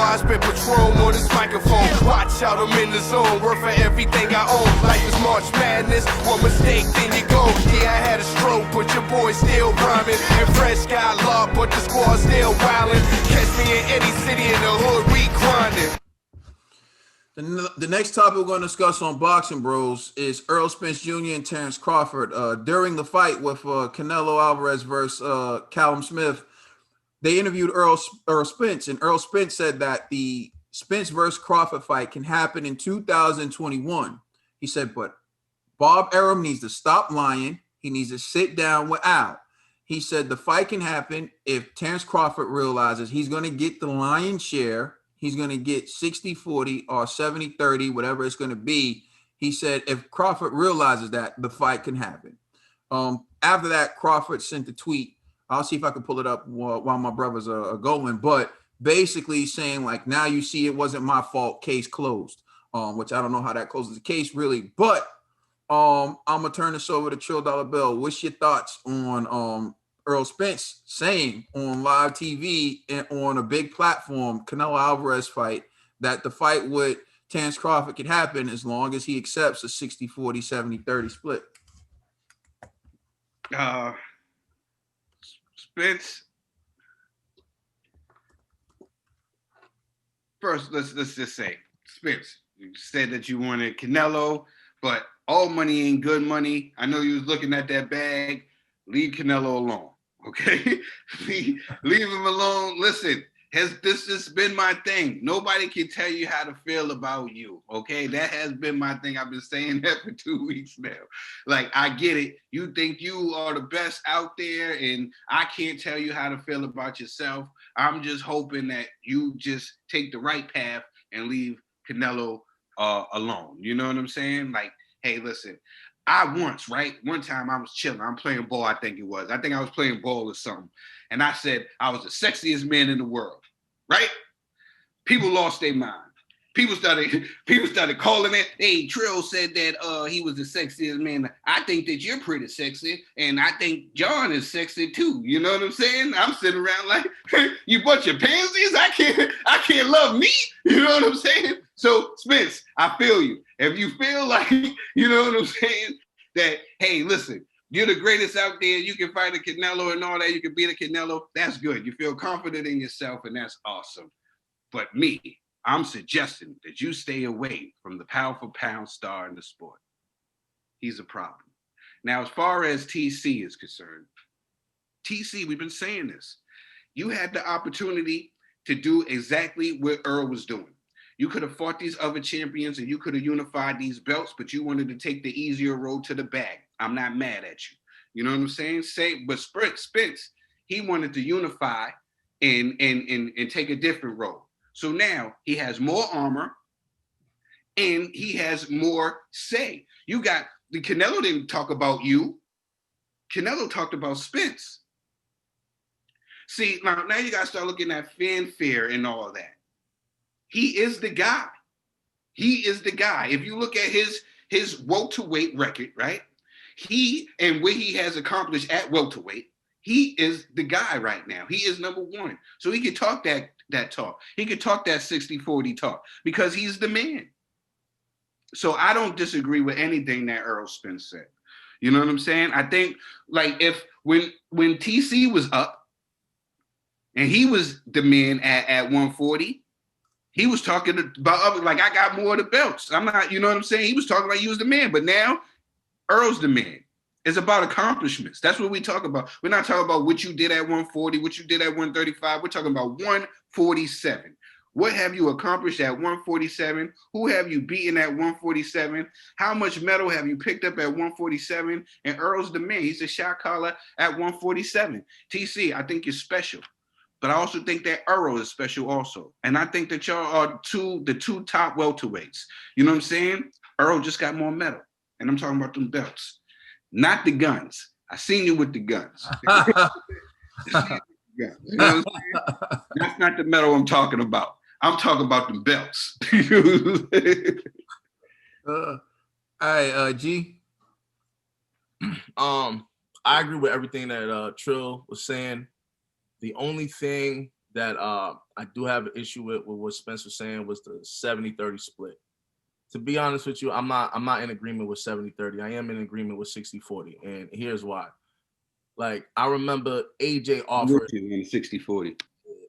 I spit Patron on this microphone. Watch out, I'm in the zone. Worth for everything I own. Life is March Madness. One mistake, then you go. Yeah, I had a stroke, but your boy still rhyming. And Fresh got locked, but the squad still wildin'. Catch me in any city in the hood, we grinding. The next topic we're going to discuss on Boxing Bros is Errol Spence Jr. and Terrence Crawford. During the fight with Canelo Alvarez versus Callum Smith, they interviewed Errol Spence, and Errol Spence said that the Spence versus Crawford fight can happen in 2021. He said, but Bob Arum needs to stop lying. He needs to sit down with Al. He said the fight can happen if Terrence Crawford realizes he's going to get the lion's share. He's going to get 60-40 or 70-30, whatever it's going to be. He said if Crawford realizes that, the fight can happen. After that, Crawford sent a tweet. I'll see if I can pull it up while my brothers are going. But basically saying, like, now you see it wasn't my fault, case closed, which I don't know how that closes the case, really. But I'm going to turn this over to Trill Dollar Bill. What's your thoughts on Errol Spence saying on live TV and on a big platform, Canelo Alvarez fight, that the fight with Terrence Crawford could happen as long as he accepts a 60-40, 70-30 split? Spence. First, let's just say, Spence, you said that you wanted Canelo, but all money ain't good money. I know you was looking at that bag. Leave Canelo alone. Okay, leave him alone. Listen, this has been my thing. Nobody can tell you how to feel about you. Okay, that has been my thing. I've been saying that for 2 weeks now. Like, I get it. You think you are the best out there, and I can't tell you how to feel about yourself. I'm just hoping that you just take the right path and leave Canelo alone. You know what I'm saying? Like, hey, listen. One time I was chilling. I'm playing ball, I think it was. I think I was playing ball or something. And I said, I was the sexiest man in the world, right? People lost their mind. People started calling it. Hey, Trill said that he was the sexiest man. I think that you're pretty sexy. And I think John is sexy too. You know what I'm saying? I'm sitting around like, you bunch of pansies? I can't love me. You know what I'm saying? So, Spence, I feel you. If you feel like, you know what I'm saying, that, hey, listen, you're the greatest out there, you can fight a Canelo and all that, you can beat a Canelo, that's good. You feel confident in yourself, and that's awesome. But me, I'm suggesting that you stay away from the powerful pound star in the sport. He's a problem. Now, as far as TC is concerned, TC, we've been saying this. You had the opportunity to do exactly what Earl was doing. You could have fought these other champions and you could have unified these belts, but you wanted to take the easier road to the bag. I'm not mad at you. You know what I'm saying? But Spence, he wanted to unify and take a different road. So now he has more armor and he has more say. You got the Canelo didn't talk about you. Canelo talked about Spence. See, now you got to start looking at fanfare and all of that. He is the guy. He is the guy. If you look at his welterweight record, right? He and what he has accomplished at welterweight, he is the guy right now. He is number one. So he could talk that talk. He could talk that 60-40 talk because he's the man. So I don't disagree with anything that Errol Spence said. You know what I'm saying? I think like when TC was up and he was the man at 140, he was talking about, like, I got more of the belts. I'm not, you know what I'm saying? He was talking like he was the man, but now Earl's the man. It's about accomplishments. That's what we talk about. We're not talking about what you did at 140, what you did at 135. We're talking about 147. What have you accomplished at 147? Who have you beaten at 147? How much metal have you picked up at 147? And Earl's the man. He's a shot caller at 147. TC, I think you're special. But I also think that Errol is special also. And I think that y'all are the two top welterweights. You know what I'm saying? Errol just got more metal. And I'm talking about them belts. Not the guns. I seen you with the guns. You know what I'm saying? That's not the metal I'm talking about. I'm talking about the belts. All right, G. I agree with everything that Trill was saying. The only thing that I do have an issue with what Spence was saying was the 70-30 split. To be honest with you, I'm not in agreement with 70-30. I am in agreement with 60-40. And here's why. Like, I remember AJ offered 60-40.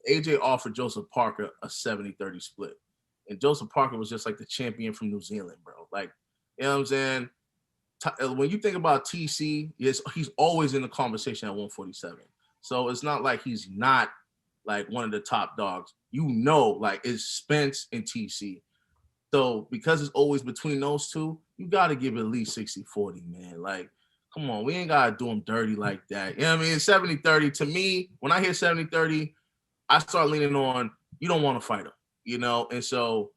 AJ offered Joseph Parker a 70-30 split. And Joseph Parker was just like the champion from New Zealand, bro. Like, you know what I'm saying? When you think about TC, he's always in the conversation at 147. So it's not like he's not like one of the top dogs. You know, like, it's Spence and TC. So because it's always between those two, you got to give it at least 60-40, man. Like, come on, we ain't got to do them dirty like that. You know what I mean? 70-30, to me, when I hear 70-30, I start leaning on, you don't want to fight him, you know? And so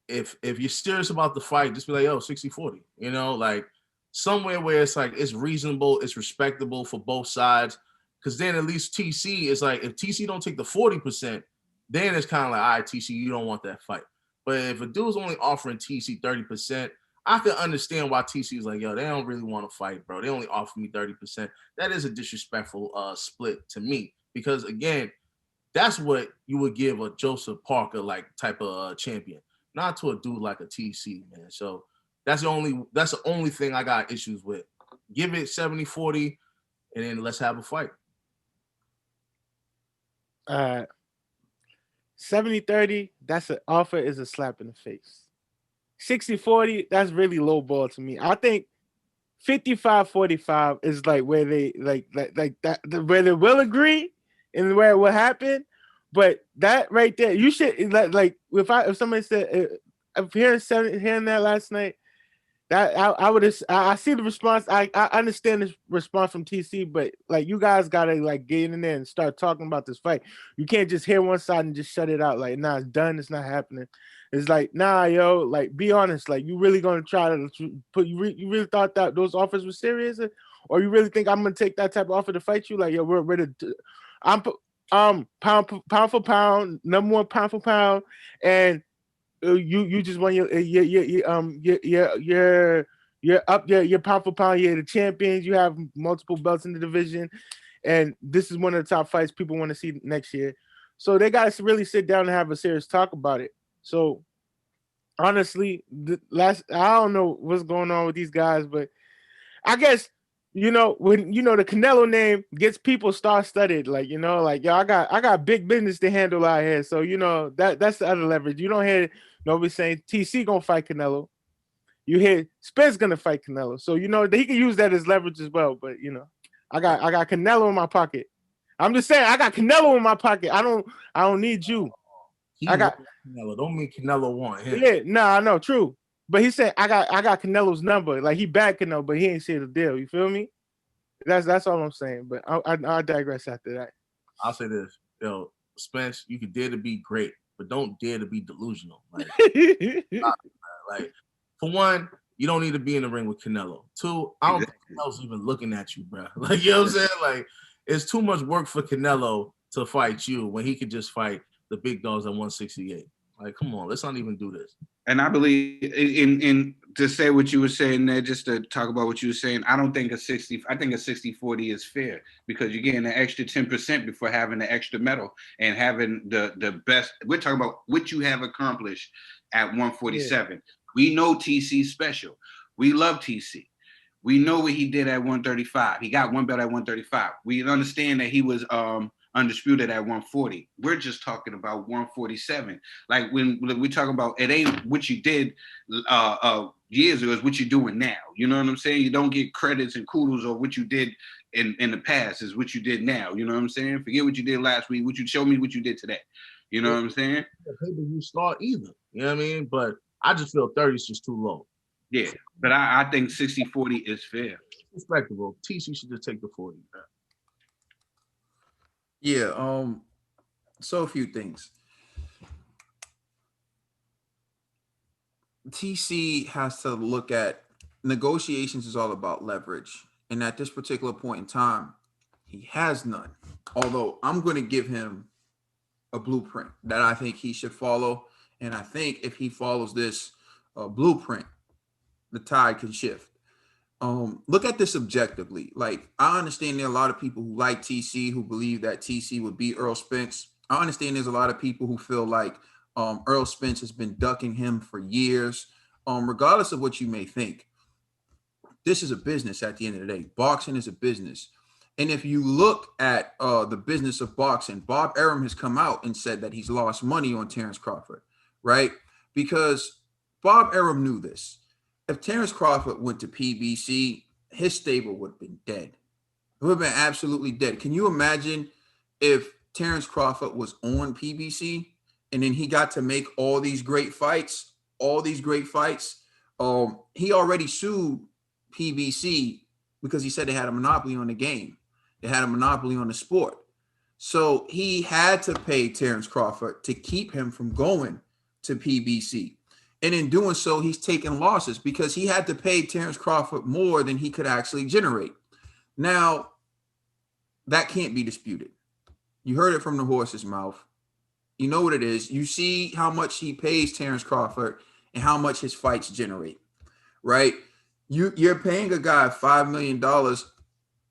if you're serious about the fight, just be like, yo, 60-40, you know? Like, somewhere where it's like, it's reasonable, it's respectable for both sides. Because then at least TC is like, if TC don't take the 40%, then it's kind of like, all right, TC, you don't want that fight. But if a dude's only offering TC 30%, I can understand why TC is like, yo, they don't really want to fight, bro. They only offer me 30%. That is a disrespectful split to me. Because, again, that's what you would give a Joseph Parker like type of champion, not to a dude like a TC, man. So that's the only thing I got issues with. Give it 70-40, and then let's have a fight. 70-30, that's an offer is a slap in the face. 60-40, that's really low ball to me. I think 55-45 is like where they like that where they will agree and where it will happen. But that right there, you should like if somebody said I'm hearing that last night, that I see the response. I understand the response from TC, but like you guys gotta like get in there and start talking about this fight. You can't just hear one side and just shut it out. Like, nah, it's done. It's not happening. It's like, nah, yo, like be honest. Like, you really gonna try to put you really thought that those offers were serious, or you really think I'm gonna take that type of offer to fight you? Like, yo, we're ready to. I'm pound for pound, number one pound for pound, and you just won your up your pound for pound. You're the champions. You have multiple belts in the division, and this is one of the top fights people want to see next year. So they got to really sit down and have a serious talk about it. So honestly, I don't know what's going on with these guys, but I guess when the Canelo name gets people star-studded, like like, yo, I got big business to handle out here. So that's the other leverage. You don't hear nobody saying TC gonna fight Canelo. You hear Spence gonna fight Canelo. So he can use that as leverage as well. But I got Canelo in my pocket. I'm just saying I got Canelo in my pocket. I don't need you. I got Canelo. Don't mean Canelo want him. Yeah, I know, true. But he said I got Canelo's number. Like, he backed Canelo, but he ain't see the deal. You feel me? That's all I'm saying. But I digress after that. I'll say this, yo, Spence, you can dare to be great, but don't dare to be delusional. Like, like, for one, you don't need to be in the ring with Canelo. Two, I don't think Canelo's even looking at you, bro. Like, you know what I'm saying? Like, it's too much work for Canelo to fight you when he could just fight the big dogs at 168. Like, come on, let's not even do this. And I believe in to say what you were saying there, just to talk about what you were saying, I think a 60-40 is fair, because you're getting an extra 10% before having the extra medal and having the best. We're talking about what you have accomplished at 147. Yeah. We know TC special. We love TC. We know what he did at 135. He got one belt at 135. We understand that he was undisputed at 140. We're just talking about 147. Like, when we talk about, it ain't what you did years ago, it's what you're doing now. You know what I'm saying? You don't get credits and kudos or what you did in the past, is what you did now. You know what I'm saying? Forget what you did last week. What you show me what you did today. You know what I'm saying? The pay-per-view star either. You know what I mean? But I just feel 30 is just too low. Yeah, but I think 60-40 is fair. Respectable. TC should just take the 40. Yeah, so a few things. TC has to look at negotiations is all about leverage. And at this particular point in time, he has none. Although I'm going to give him a blueprint that I think he should follow. And I think if he follows this blueprint, the tide can shift. Look at this objectively. Like, I understand there are a lot of people who like TC, who believe that TC would beat Errol Spence. I understand there's a lot of people who feel like Errol Spence has been ducking him for years. Regardless of what you may think, this is a business at the end of the day. Boxing is a business. And if you look at the business of boxing, Bob Arum has come out and said that he's lost money on Terrence Crawford, right? Because Bob Arum knew this. If Terrence Crawford went to PBC, his stable would have been dead. It would have been absolutely dead. Can you imagine if Terrence Crawford was on PBC and then he got to make all these great fights? He already sued PBC because he said they had a monopoly on the game. They had a monopoly on the sport. So he had to pay Terrence Crawford to keep him from going to PBC. And in doing so, he's taking losses because he had to pay Terrence Crawford more than he could actually generate. Now, that can't be disputed. You heard it from the horse's mouth. You know what it is. You see how much he pays Terrence Crawford and how much his fights generate, right? You're paying a guy $5 million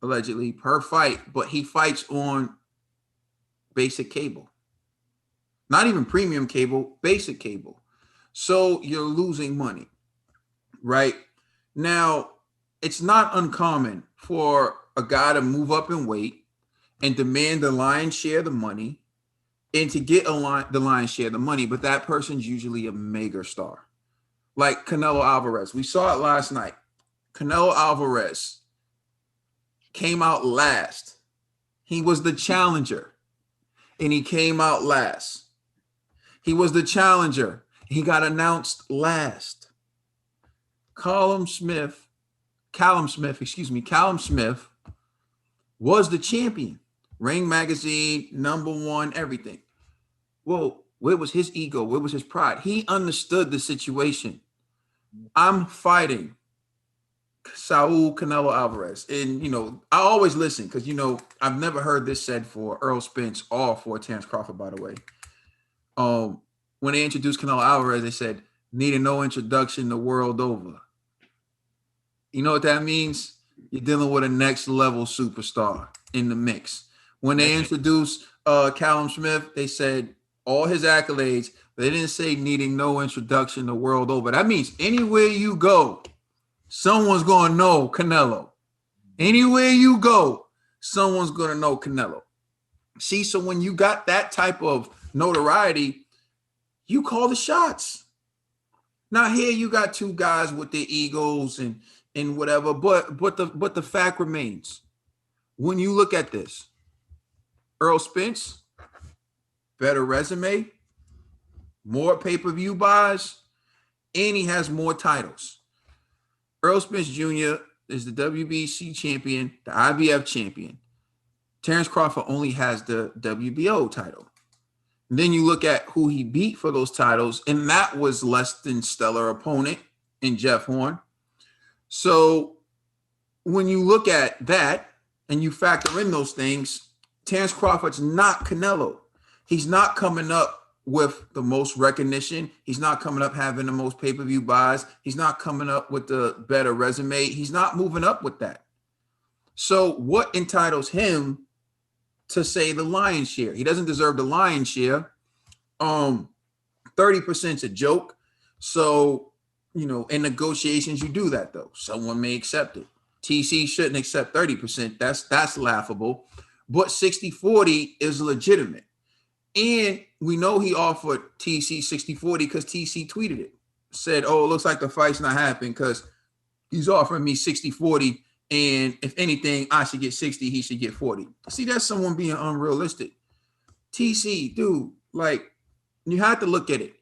allegedly per fight, but he fights on basic cable. Not even premium cable, basic cable. So you're losing money, right? Now, it's not uncommon for a guy to move up in weight and demand the lion's share of the money and to get the lion's share of the money, but that person's usually a mega star. Like Canelo Alvarez. We saw it last night. Canelo Alvarez came out last. He was the challenger, and he came out last. He was the challenger. He got announced last. Callum Smith was the champion. Ring Magazine, #1, everything. Well, where was his ego? Where was his pride? He understood the situation. I'm fighting Saul Canelo Alvarez. And, I always listen because, I've never heard this said for Errol Spence or for Terrence Crawford, by the way. When they introduced Canelo Alvarez, they said, needing no introduction the world over. You know what that means? You're dealing with a next level superstar in the mix. When they introduced Callum Smith, they said all his accolades. They didn't say needing no introduction the world over. That means anywhere you go, someone's going to know Canelo. Anywhere you go, someone's going to know Canelo. See, so when you got that type of notoriety, you call the shots. Now here you got two guys with their egos and whatever, but the fact remains, when you look at this, Errol Spence, better resume, more pay-per-view buys, and he has more titles. Errol Spence Jr. is the WBC champion, the IBF champion. Terrence Crawford only has the WBO title. And then you look at who he beat for those titles, and that was less than stellar opponent in Jeff Horn. So when you look at that and you factor in those things, Terrence Crawford's not Canelo. He's not coming up with the most recognition. He's not coming up having the most pay-per-view buys. He's not coming up with the better resume. He's not moving up with that. So what entitles him to say the lion's share? He doesn't deserve the lion's share. 30%'s a joke. So, in negotiations, you do that though. Someone may accept it. TC shouldn't accept 30%. That's laughable. But 60-40 is legitimate. And we know he offered TC 60-40 because TC tweeted it. Said, oh, it looks like the fight's not happening because he's offering me 60-40. And if anything, I should get 60, he should get 40. See, that's someone being unrealistic. TC, dude, you have to look at it.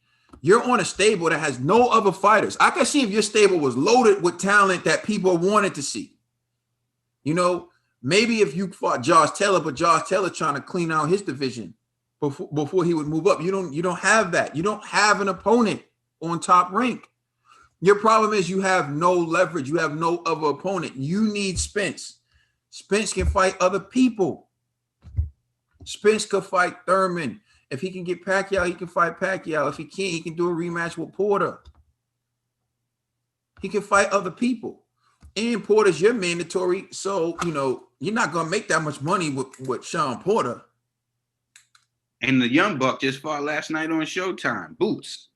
You're on a stable that has no other fighters. I can see if your stable was loaded with talent that people wanted to see. Maybe if you fought Josh Taylor, but Josh Taylor trying to clean out his division before he would move up. You don't have that. You don't have an opponent on Top Rank. Your problem is you have no leverage. You have no other opponent. You need Spence. Spence can fight other people. Spence could fight Thurman. If he can get Pacquiao, he can fight Pacquiao. If he can't, he can do a rematch with Porter. He can fight other people. And Porter's your mandatory. So, you're not going to make that much money with Sean Porter. And the Young Buck just fought last night on Showtime. Boots.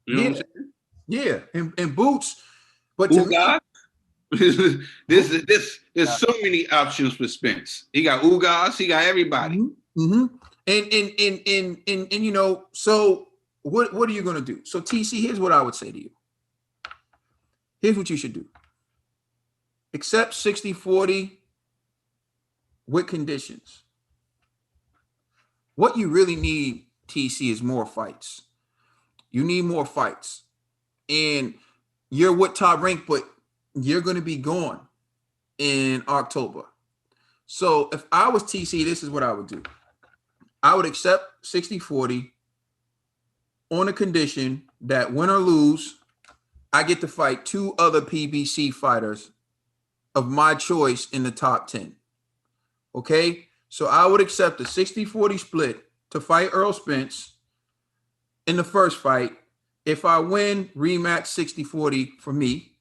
You know what I'm saying? Yeah, and Boots. But to me, there's so many options for Spence. He got Ugas, he got everybody. Mm-hmm. And you know, so what are you gonna do? So TC, here's what I would say to you. Here's what you should do. Accept 60-40 with conditions. What you really need, TC, is more fights. You need more fights. And you're with Top Rank, but you're going to be gone in October. So if I was TC, this is what I would do. I would accept 60-40 on a condition that win or lose, I get to fight 2 other PBC fighters of my choice in the top 10. Okay? So I would accept a 60-40 split to fight Errol Spence in the first fight. If I win, rematch 60-40 for me.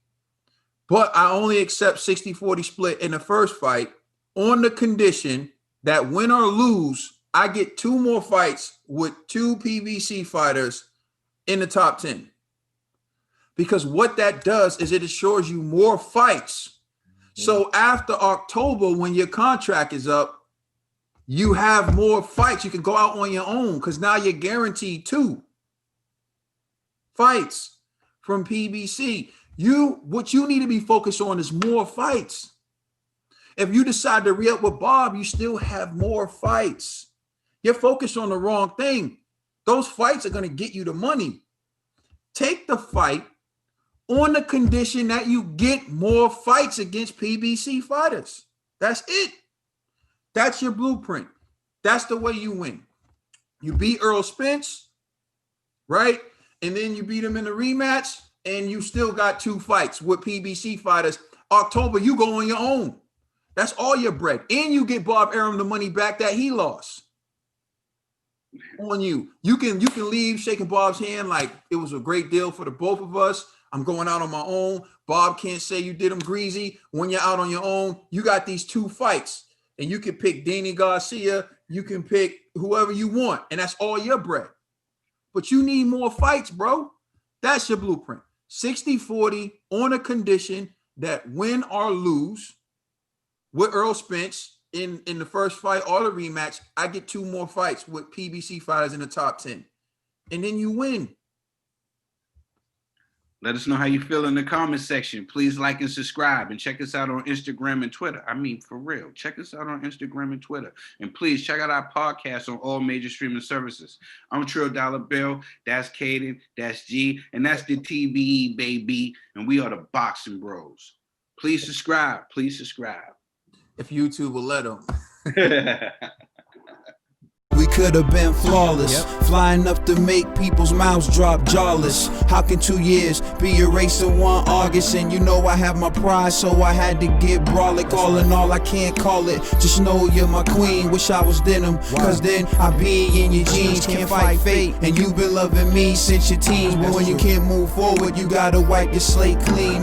But I only accept 60-40 split in the first fight on the condition that win or lose, I get 2 more fights with 2 PBC fighters in the top 10. Because what that does is it assures you more fights. So after October, when your contract is up, you have more fights. You can go out on your own because now you're guaranteed 2 fights from PBC. What you need to be focused on is more fights. If you decide to re-up with Bob, you still have more fights. You're focused on the wrong thing. Those fights are going to get you the money. Take the fight on the condition that you get more fights against PBC fighters. That's it. That's your blueprint. That's the way you win. You beat Errol Spence, right? And then you beat him in the rematch, and you still got 2 fights with PBC fighters. October, you go on your own. That's all your bread. And you get Bob Arum the money back that he lost on you. You can leave shaking Bob's hand like it was a great deal for the both of us. I'm going out on my own. Bob can't say you did him greasy. When you're out on your own, you got these 2 fights. And you can pick Danny Garcia. You can pick whoever you want. And that's all your bread. But you need more fights, bro. That's your blueprint. 60-40 on a condition that win or lose with Errol Spence in the first fight or the rematch, I get 2 more fights with PBC fighters in the top 10. And then you win. Let us know how you feel in the comment section. Please like and subscribe and check us out on Instagram and Twitter. I mean, for real. Check us out on Instagram and Twitter. And please check out our podcast on all major streaming services. I'm Trill Dollar Bill. That's Caden. That's G. And that's the TBE, baby. And we are the Boxing Bros. Please subscribe. Please subscribe. If YouTube will let them. We could have been flawless, flying enough to make people's mouths drop jawless. How can 2 years be erased in 1 August? And you know I have my pride, so I had to get brolic. All in all, I can't call it. Just know you're my queen. Wish I was denim, cause then I be in your jeans. Can't fight fate, and you've been loving me since your teens. But when you can't move forward, you gotta wipe your slate clean.